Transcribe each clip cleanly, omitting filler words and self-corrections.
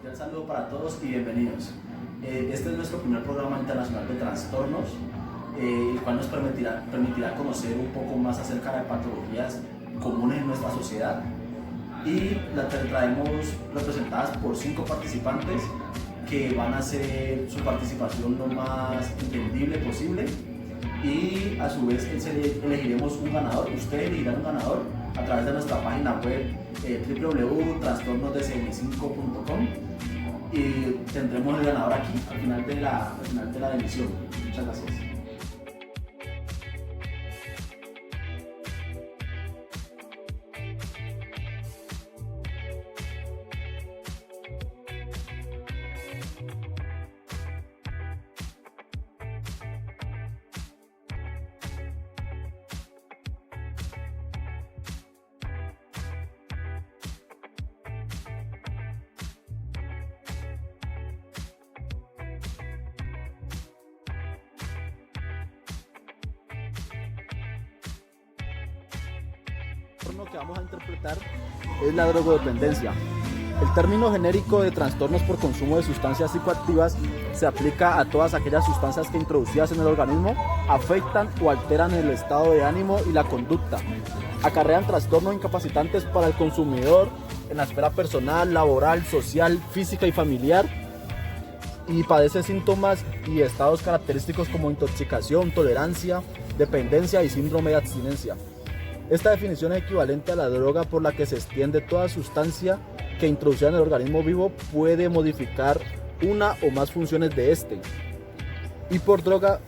cordial saludo para todos y bienvenidos. Este es nuestro primer programa internacional de trastornos, el cual nos permitirá conocer un poco más acerca de patologías comunes en nuestra sociedad, y las traemos representadas por 5 participantes que van a hacer su participación lo más entendible posible, y a su vez elegiremos un ganador. Ustedes elegirán un ganador a través de nuestra página web www.trastornosdcm5.com, y tendremos el ganador aquí al final de la emisión. Muchas gracias. Lo que vamos a interpretar es la drogodependencia. El término genérico de trastornos por consumo de sustancias psicoactivas se aplica a todas aquellas sustancias que, introducidas en el organismo, afectan o alteran el estado de ánimo y la conducta. Acarrean trastornos incapacitantes para el consumidor en la esfera personal, laboral, social, física y familiar, y padece síntomas y estados característicos como intoxicación, tolerancia, dependencia y síndrome de abstinencia. Esta definición es equivalente a la droga, por la que se extiende toda sustancia que, introducida en el organismo vivo, puede modificar una o más funciones de este. Y por droga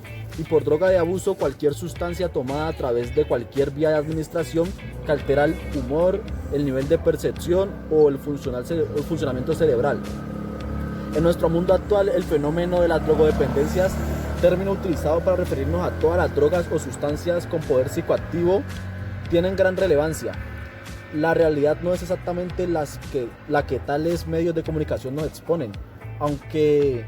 de abuso, cualquier sustancia tomada a través de cualquier vía de administración que altera el humor, el nivel de percepción o el funcionamiento cerebral. En nuestro mundo actual, el fenómeno de las drogodependencias, término utilizado para referirnos a todas las drogas o sustancias con poder psicoactivo, tienen gran relevancia. La realidad no es exactamente la que tales medios de comunicación nos exponen, aunque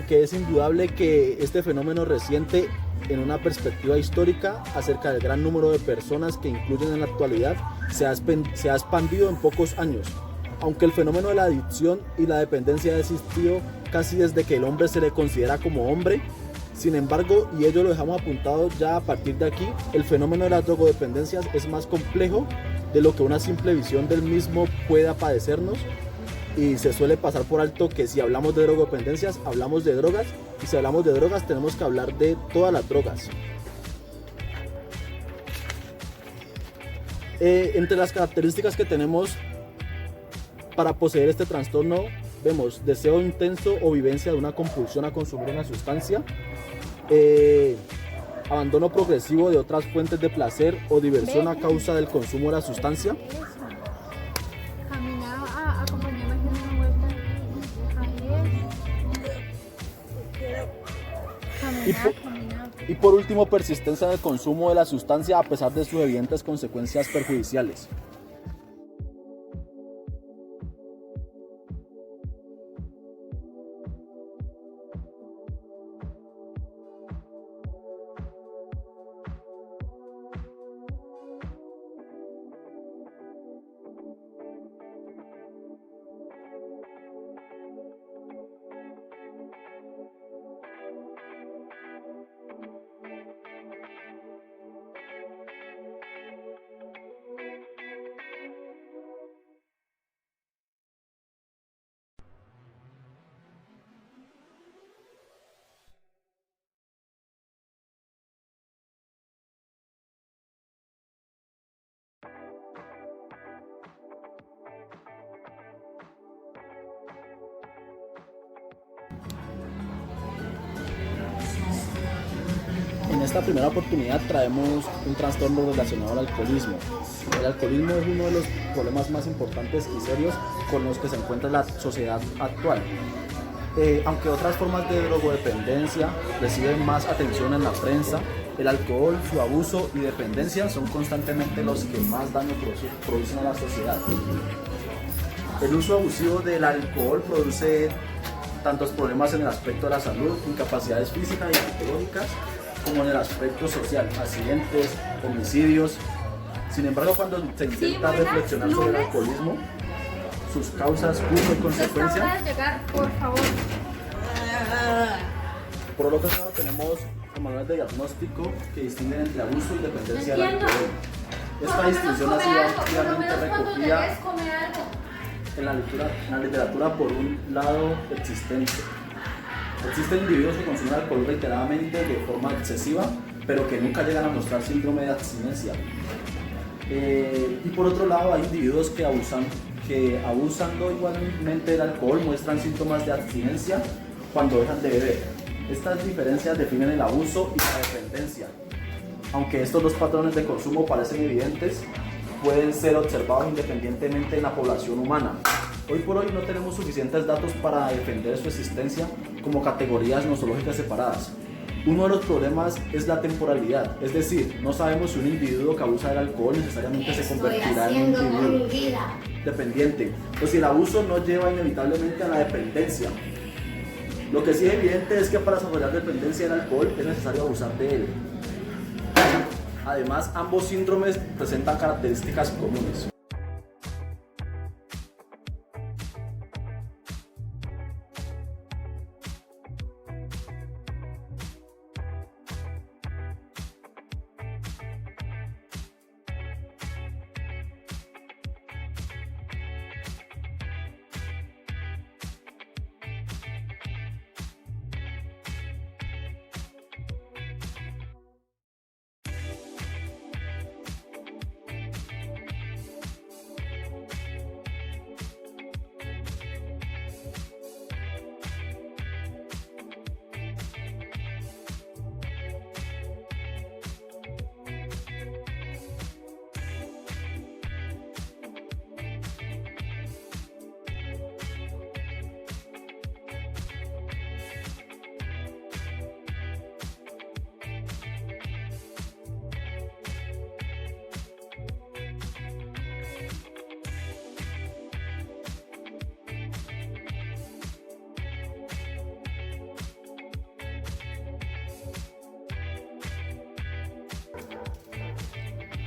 es indudable que este fenómeno reciente, en una perspectiva histórica acerca del gran número de personas que incluyen en la actualidad, se ha expandido en pocos años. Aunque el fenómeno de la adicción y la dependencia ha existido casi desde que el hombre se le considera como hombre, sin embargo, y ello lo dejamos apuntado ya a partir de aquí, el fenómeno de las drogodependencias es más complejo de lo que una simple visión del mismo pueda padecernos, y se suele pasar por alto que si hablamos de drogodependencias, hablamos de drogas, y si hablamos de drogas, tenemos que hablar de todas las drogas. Entre las características que tenemos para poseer este trastorno, vemos deseo intenso o vivencia de una compulsión a consumir una sustancia, abandono progresivo de otras fuentes de placer o diversión a causa del consumo de la sustancia. Y por último, persistencia en el consumo de la sustancia a pesar de sus evidentes consecuencias perjudiciales. En esta primera oportunidad traemos un trastorno relacionado al alcoholismo. El alcoholismo es uno de los problemas más importantes y serios con los que se encuentra la sociedad actual. Aunque otras formas de drogodependencia reciben más atención en la prensa, el alcohol, su abuso y dependencia son constantemente los que más daño producen a la sociedad. El uso abusivo del alcohol produce tantos problemas en el aspecto de la salud, incapacidades físicas y psicológicas, como en el aspecto social, accidentes, homicidios. Sin embargo, cuando se intenta reflexionar sobre el alcoholismo, sus causas, curso y consecuencia. Hora de llegar, por favor. Por el otro lado tenemos los manuales de diagnóstico que distinguen entre abuso y dependencia del alcohol. Esta distinción ha sido ampliamente recogida en la literatura por un lado existente. Existen individuos que consumen alcohol reiteradamente de forma excesiva, pero que nunca llegan a mostrar síndrome de abstinencia. Y por otro lado hay individuos que abusando igualmente del alcohol muestran síntomas de abstinencia cuando dejan de beber. Estas diferencias definen el abuso y la dependencia. Aunque estos dos patrones de consumo parecen evidentes, pueden ser observados independientemente en la población humana. Hoy por hoy no tenemos suficientes datos para defender su existencia como categorías nosológicas separadas. Uno de los problemas es la temporalidad, es decir, no sabemos si un individuo que abusa del alcohol necesariamente se convertirá en un individuo dependiente, o si el abuso no lleva inevitablemente a la dependencia. Lo que sí es evidente es que para desarrollar dependencia del alcohol es necesario abusar de él. Además, ambos síndromes presentan características comunes.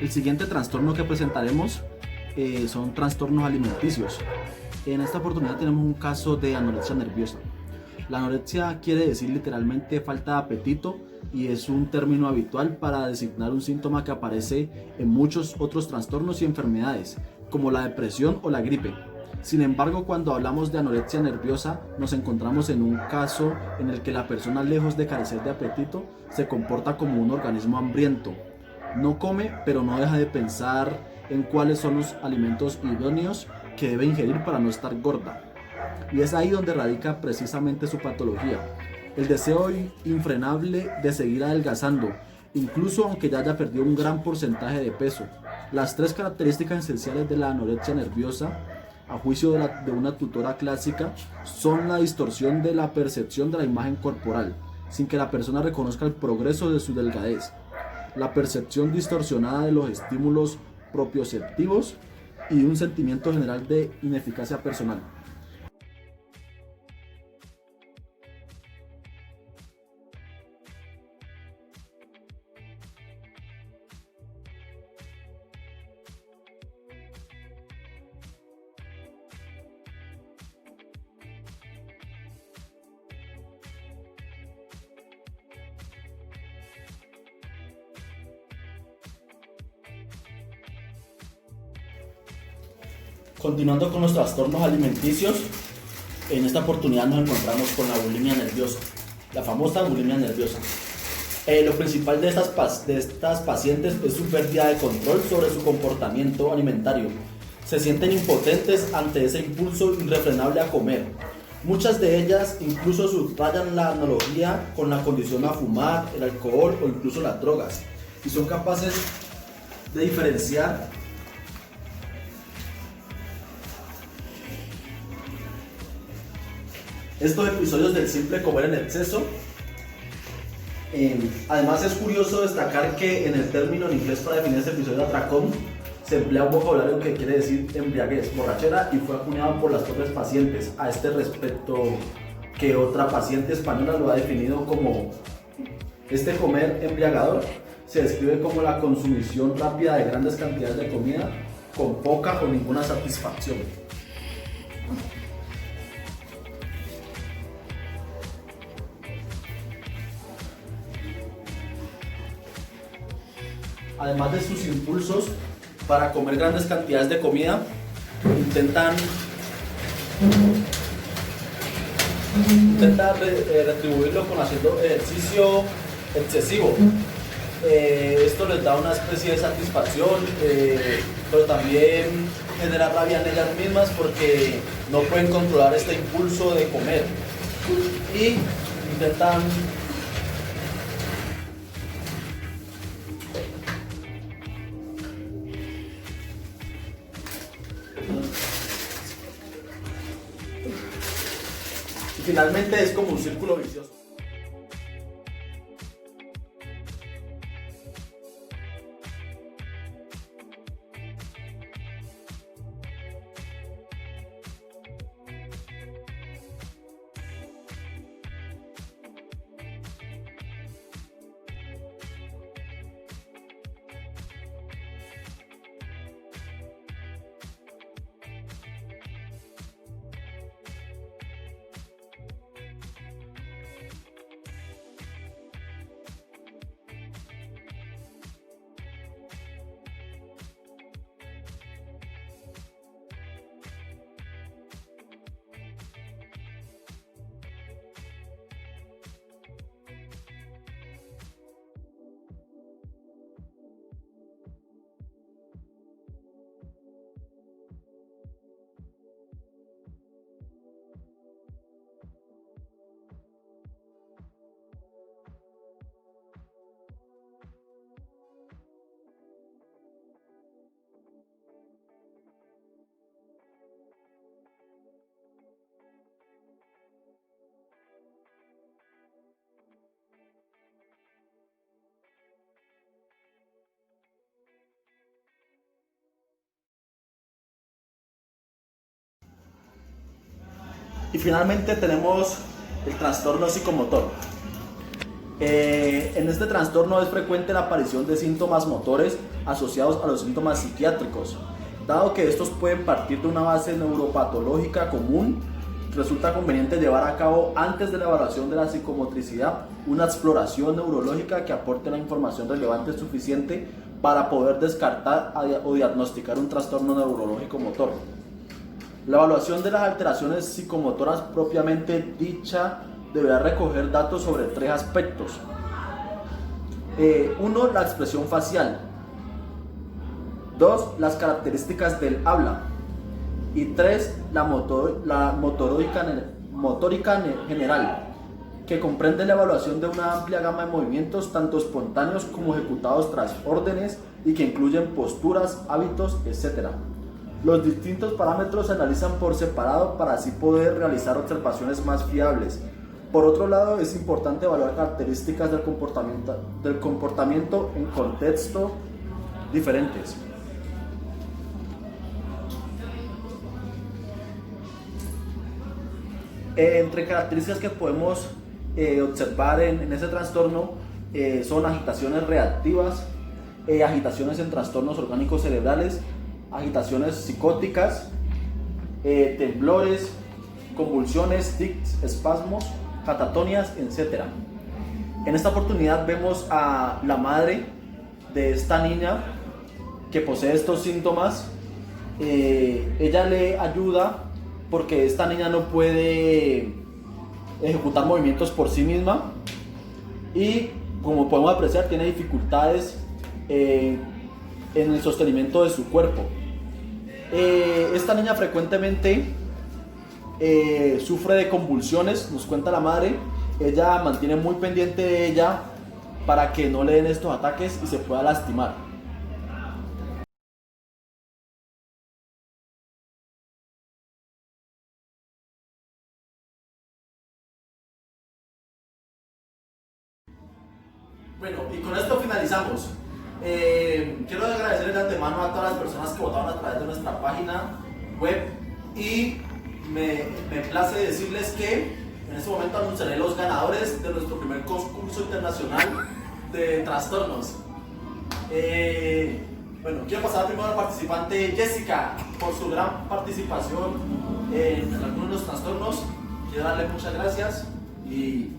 El siguiente trastorno que presentaremos son trastornos alimenticios. En esta oportunidad tenemos un caso de anorexia nerviosa. La anorexia quiere decir literalmente falta de apetito y es un término habitual para designar un síntoma que aparece en muchos otros trastornos y enfermedades, como la depresión o la gripe. Sin embargo, cuando hablamos de anorexia nerviosa, nos encontramos en un caso en el que la persona, lejos de carecer de apetito, se comporta como un organismo hambriento. No come, pero no deja de pensar en cuáles son los alimentos idóneos que debe ingerir para no estar gorda. Y es ahí donde radica precisamente su patología, el deseo infrenable de seguir adelgazando, incluso aunque ya haya perdido un gran porcentaje de peso. Las tres características esenciales de la anorexia nerviosa, a juicio de una tutora clásica, son la distorsión de la percepción de la imagen corporal, sin que la persona reconozca el progreso de su delgadez, la percepción distorsionada de los estímulos propioceptivos y un sentimiento general de ineficacia personal. Continuando con los trastornos alimenticios, en esta oportunidad nos encontramos con la bulimia nerviosa, la famosa bulimia nerviosa. Lo principal de estas pacientes es su pérdida de control sobre su comportamiento alimentario. Se sienten impotentes ante ese impulso irrefrenable a comer. Muchas de ellas incluso subrayan la analogía con la condición a fumar, el alcohol o incluso las drogas, y son capaces de diferenciar estos episodios del simple comer en exceso. Además es curioso destacar que en el término en inglés para definir este episodio de atracón se emplea un vocabulario que quiere decir embriaguez, borrachera, y fue acuñado por las propias pacientes. A este respecto, que otra paciente española lo ha definido como: este comer embriagador se describe como la consumición rápida de grandes cantidades de comida con poca o ninguna satisfacción. Además de sus impulsos para comer grandes cantidades de comida, intentan retribuirlo con haciendo ejercicio excesivo. Esto les da una especie de satisfacción, pero también genera rabia en ellas mismas porque no pueden controlar este impulso de comer y intentan y finalmente es como un círculo vicioso. Y finalmente tenemos el trastorno psicomotor. En este trastorno es frecuente la aparición de síntomas motores asociados a los síntomas psiquiátricos. Dado que estos pueden partir de una base neuropatológica común, resulta conveniente llevar a cabo antes de la evaluación de la psicomotricidad una exploración neurológica que aporte la información relevante suficiente para poder descartar o diagnosticar un trastorno neurológico motor. La evaluación de las alteraciones psicomotoras propiamente dicha deberá recoger datos sobre tres aspectos. 1. La expresión facial. 2. Las características del habla. Y 3. La motórica general, que comprende la evaluación de una amplia gama de movimientos, tanto espontáneos como ejecutados tras órdenes, y que incluyen posturas, hábitos, etc. Los distintos parámetros se analizan por separado para así poder realizar observaciones más fiables. Por otro lado, es importante evaluar características del comportamiento en contextos diferentes. Entre características que podemos observar en ese trastorno son agitaciones reactivas, agitaciones en trastornos orgánicos cerebrales, agitaciones psicóticas, temblores, convulsiones, tics, espasmos, catatonias, etc. En esta oportunidad vemos a la madre de esta niña que posee estos síntomas. Ella le ayuda porque esta niña no puede ejecutar movimientos por sí misma y, como podemos apreciar, tiene dificultades en el sostenimiento de su cuerpo. Esta niña frecuentemente sufre de convulsiones, nos cuenta la madre. Ella mantiene muy pendiente de ella para que no le den estos ataques y se pueda lastimar. Bueno, y con esto finalizamos. Quiero agradecer de antemano a todas las personas que votaron a través de nuestra página web y me place decirles que en este momento anunciaré los ganadores de nuestro primer concurso internacional de trastornos. Bueno, quiero pasar primero a la participante Jessica por su gran participación en algunos de los trastornos. Quiero darle muchas gracias y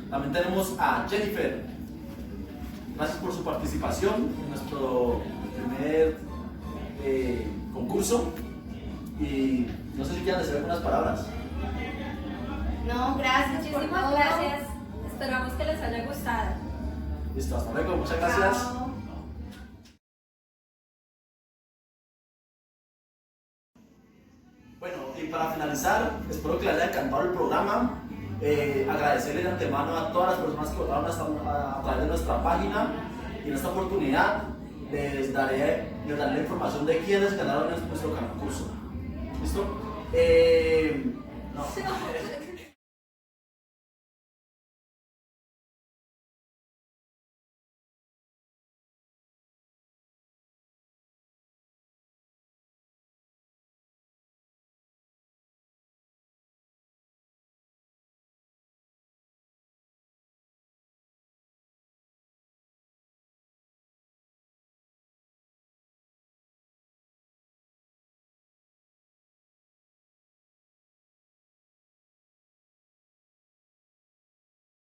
también tenemos a Jennifer. Gracias por su participación en nuestro primer concurso y no sé si quieran decir algunas palabras. No, gracias. Muchísimas gracias. Esperamos que les haya gustado. Listo, hasta luego, muchas gracias. Chao. Bueno, y para finalizar, espero que les haya encantado el programa. Agradecerle de antemano a todas las personas que votaron a través de nuestra página y en esta oportunidad les daré la información de quiénes ganaron nuestro concurso. ¿Listo? No.